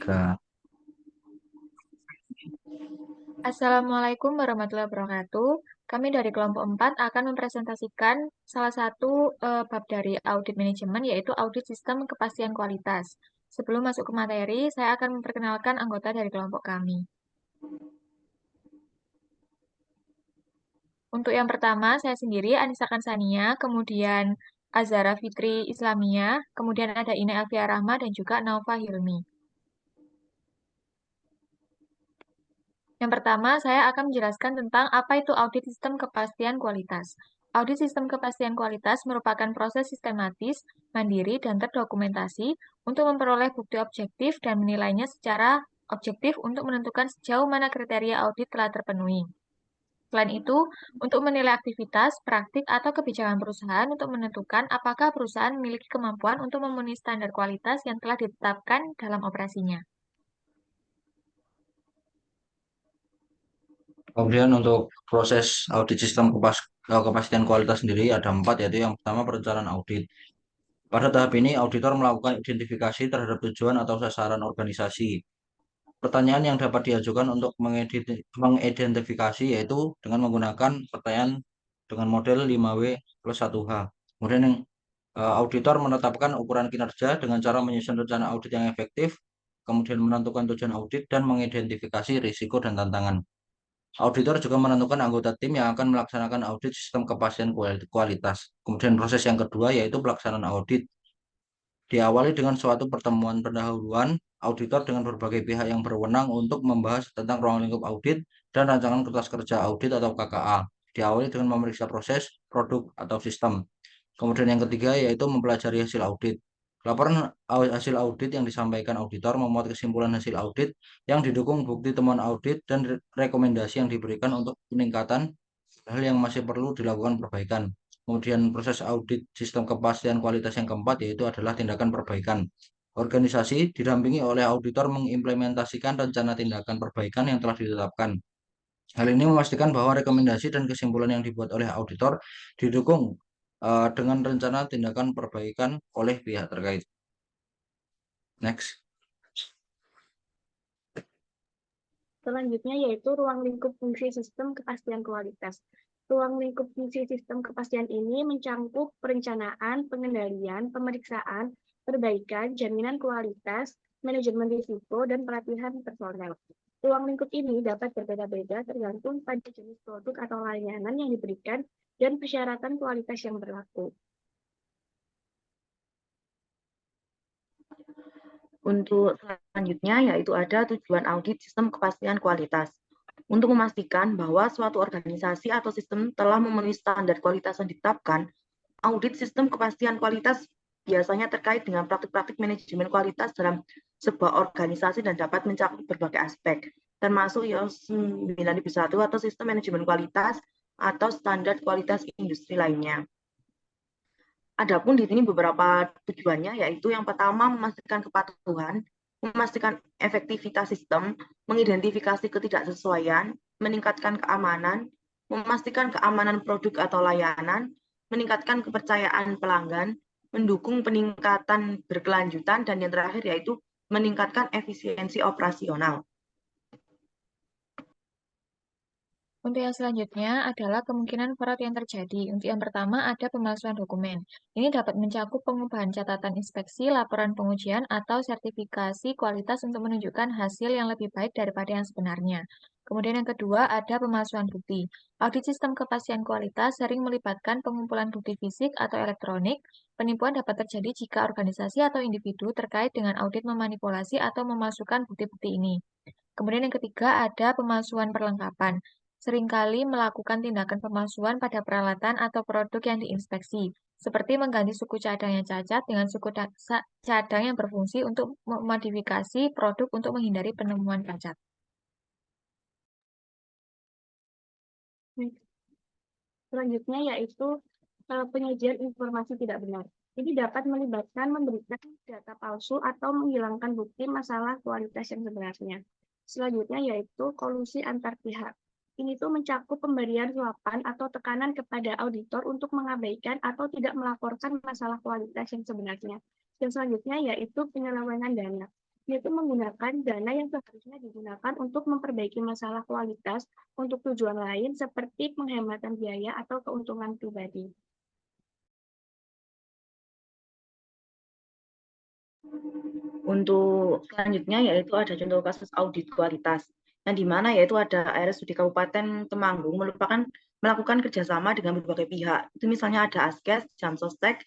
Kak. Assalamualaikum warahmatullahi wabarakatuh. Kami dari kelompok 4 akan mempresentasikan salah satu bab dari audit manajemen, yaitu audit sistem kepastian kualitas. Sebelum masuk ke materi, saya akan memperkenalkan anggota dari kelompok kami. Untuk yang pertama, saya sendiri, Anissa Kansania, kemudian Azara Fitri Islamia, kemudian ada Ine Alfia Rahma, dan juga Naufa Hilmi. Yang pertama, saya akan menjelaskan tentang apa itu audit sistem kepastian kualitas. Audit sistem kepastian kualitas merupakan proses sistematis, mandiri, dan terdokumentasi untuk memperoleh bukti objektif dan menilainya secara objektif untuk menentukan sejauh mana kriteria audit telah terpenuhi. Selain itu, untuk menilai aktivitas, praktik, atau kebijakan perusahaan untuk menentukan apakah perusahaan memiliki kemampuan untuk memenuhi standar kualitas yang telah ditetapkan dalam operasinya. Kemudian untuk proses audit sistem kepastian kualitas sendiri ada empat, yaitu yang pertama perencanaan audit. Pada tahap ini, auditor melakukan identifikasi terhadap tujuan atau sasaran organisasi. Pertanyaan yang dapat diajukan untuk mengidentifikasi yaitu dengan menggunakan pertanyaan dengan model 5W plus 1H. Kemudian auditor menetapkan ukuran kinerja dengan cara menyusun rencana audit yang efektif, kemudian menentukan tujuan audit dan mengidentifikasi risiko dan tantangan. Auditor juga menentukan anggota tim yang akan melaksanakan audit sistem kepastian kualitas. Kemudian proses yang kedua yaitu pelaksanaan audit. Diawali dengan suatu pertemuan pendahuluan, auditor dengan berbagai pihak yang berwenang untuk membahas tentang ruang lingkup audit dan rancangan kertas kerja audit atau KKA. Diawali dengan memeriksa proses, produk, atau sistem. Kemudian yang ketiga yaitu mempelajari hasil audit. Laporan hasil audit yang disampaikan auditor memuat kesimpulan hasil audit yang didukung bukti temuan audit dan rekomendasi yang diberikan untuk peningkatan hal yang masih perlu dilakukan perbaikan. Kemudian proses audit sistem kepastian kualitas yang keempat yaitu adalah tindakan perbaikan. Organisasi didampingi oleh auditor mengimplementasikan rencana tindakan perbaikan yang telah ditetapkan. Hal ini memastikan bahwa rekomendasi dan kesimpulan yang dibuat oleh auditor didukung dengan rencana tindakan perbaikan oleh pihak terkait. Next. Selanjutnya yaitu ruang lingkup fungsi sistem kepastian kualitas. Ruang lingkup fungsi sistem kepastian ini mencangkup perencanaan, pengendalian, pemeriksaan, perbaikan, jaminan kualitas, manajemen risiko, dan pelatihan personel. Ruang lingkup ini dapat berbeda-beda tergantung pada jenis produk atau layanan yang diberikan dan persyaratan kualitas yang berlaku. Untuk selanjutnya yaitu ada tujuan audit sistem kepastian kualitas. Untuk memastikan bahwa suatu organisasi atau sistem telah memenuhi standar kualitas yang ditetapkan, audit sistem kepastian kualitas biasanya terkait dengan praktik-praktik manajemen kualitas dalam sebuah organisasi dan dapat mencakup berbagai aspek, termasuk ISO 9001 atau sistem manajemen kualitas atau standar kualitas industri lainnya. Adapun di sini beberapa tujuannya, yaitu yang pertama memastikan kepatuhan, memastikan efektivitas sistem, mengidentifikasi ketidaksesuaian, meningkatkan keamanan, memastikan keamanan produk atau layanan, meningkatkan kepercayaan pelanggan, mendukung peningkatan berkelanjutan, dan yang terakhir yaitu meningkatkan efisiensi operasional. Untuk yang selanjutnya adalah kemungkinan fraud yang terjadi. Untuk yang pertama ada pemalsuan dokumen. Ini dapat mencakup pengubahan catatan inspeksi, laporan pengujian, atau sertifikasi kualitas untuk menunjukkan hasil yang lebih baik daripada yang sebenarnya. Kemudian yang kedua ada pemalsuan bukti. Audit sistem kepastian kualitas sering melibatkan pengumpulan bukti fisik atau elektronik. Penipuan dapat terjadi jika organisasi atau individu terkait dengan audit memanipulasi atau memalsukan bukti-bukti ini. Kemudian yang ketiga ada pemalsuan perlengkapan. Seringkali melakukan tindakan pemalsuan pada peralatan atau produk yang diinspeksi, seperti mengganti suku cadang yang cacat dengan suku cadang yang berfungsi untuk memodifikasi produk untuk menghindari penemuan cacat. Selanjutnya yaitu penyajian informasi tidak benar. Ini dapat melibatkan memberikan data palsu atau menghilangkan bukti masalah kualitas yang sebenarnya. Selanjutnya yaitu kolusi antar pihak. Ini tuh mencakup pemberian suapan atau tekanan kepada auditor untuk mengabaikan atau tidak melaporkan masalah kualitas yang sebenarnya. Dan selanjutnya yaitu penyelewengan dana. yaitu menggunakan dana yang seharusnya digunakan untuk memperbaiki masalah kualitas untuk tujuan lain seperti penghematan biaya atau keuntungan pribadi. Untuk selanjutnya yaitu ada contoh kasus audit kualitas, yang dimana yaitu ada RSUD Kabupaten Temanggung melakukan kerjasama dengan berbagai pihak. Itu misalnya ada Askes, Jamsostek,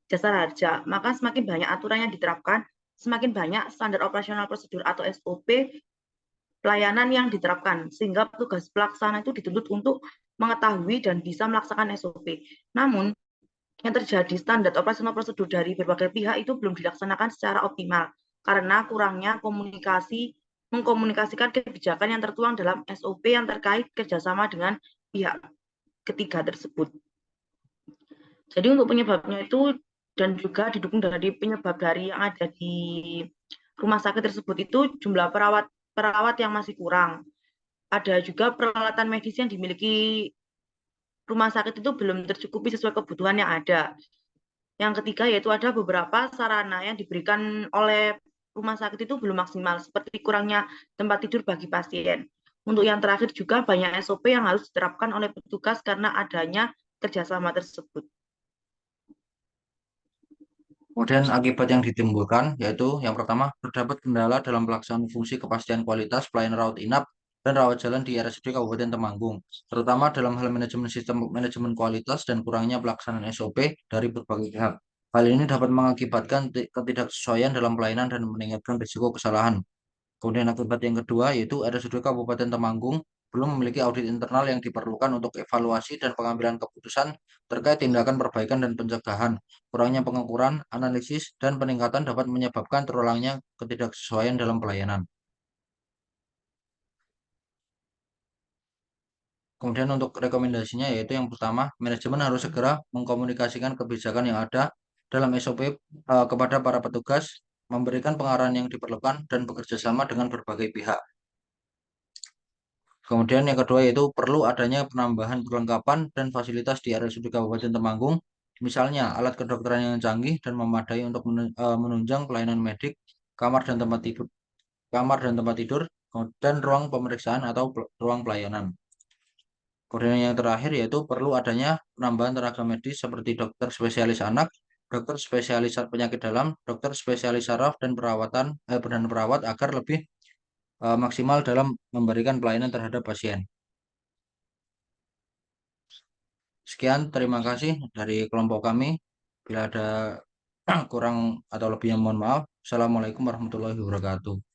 Jasara Harja. Maka semakin banyak aturan yang diterapkan, semakin banyak standar operasional prosedur atau SOP pelayanan yang diterapkan, sehingga petugas pelaksana itu dituntut untuk mengetahui dan bisa melaksanakan SOP. Namun, yang terjadi standar operasional prosedur dari berbagai pihak itu belum dilaksanakan secara optimal karena kurangnya mengkomunikasikan kebijakan yang tertuang dalam SOP yang terkait kerjasama dengan pihak ketiga tersebut. Jadi untuk penyebabnya itu dan juga didukung dari penyebab dari yang ada di rumah sakit tersebut itu jumlah perawat yang masih kurang. Ada juga peralatan medis yang dimiliki rumah sakit itu belum tercukupi sesuai kebutuhan yang ada. Yang ketiga yaitu ada beberapa sarana yang diberikan oleh rumah sakit itu belum maksimal, seperti kurangnya tempat tidur bagi pasien. Untuk yang terakhir juga banyak SOP yang harus diterapkan oleh petugas karena adanya kerjasama tersebut. Kemudian akibat yang ditimbulkan yaitu yang pertama, terdapat kendala dalam pelaksanaan fungsi kepastian kualitas pelayanan rawat inap dan rawat jalan di RSUD Kabupaten Temanggung, terutama dalam hal manajemen sistem manajemen kualitas dan kurangnya pelaksanaan SOP dari berbagai pihak. Hal ini dapat mengakibatkan ketidaksesuaian dalam pelayanan dan meningkatkan risiko kesalahan. Kemudian akibat yang kedua yaitu RSUD Kabupaten Temanggung belum memiliki audit internal yang diperlukan untuk evaluasi dan pengambilan keputusan terkait tindakan perbaikan dan pencegahan. Kurangnya pengukuran, analisis, dan peningkatan dapat menyebabkan terulangnya ketidaksesuaian dalam pelayanan. Kemudian untuk rekomendasinya yaitu yang pertama, manajemen harus segera mengkomunikasikan kebijakan yang ada dalam SOP kepada para petugas, memberikan pengarahan yang diperlukan, dan bekerja sama dengan berbagai pihak. Kemudian yang kedua yaitu perlu adanya penambahan perlengkapan dan fasilitas di RSUD Kabupaten Temanggung, misalnya alat kedokteran yang canggih dan memadai untuk menunjang pelayanan medik, kamar dan tempat tidur, dan ruang pemeriksaan atau ruang pelayanan. Kemudian yang terakhir yaitu perlu adanya penambahan tenaga medis seperti dokter spesialis anak, dokter spesialis penyakit dalam, dokter spesialis saraf dan perawat agar lebih maksimal dalam memberikan pelayanan terhadap pasien. Sekian, terima kasih dari kelompok kami. Bila ada kurang atau lebihnya mohon maaf. Assalamualaikum warahmatullahi wabarakatuh.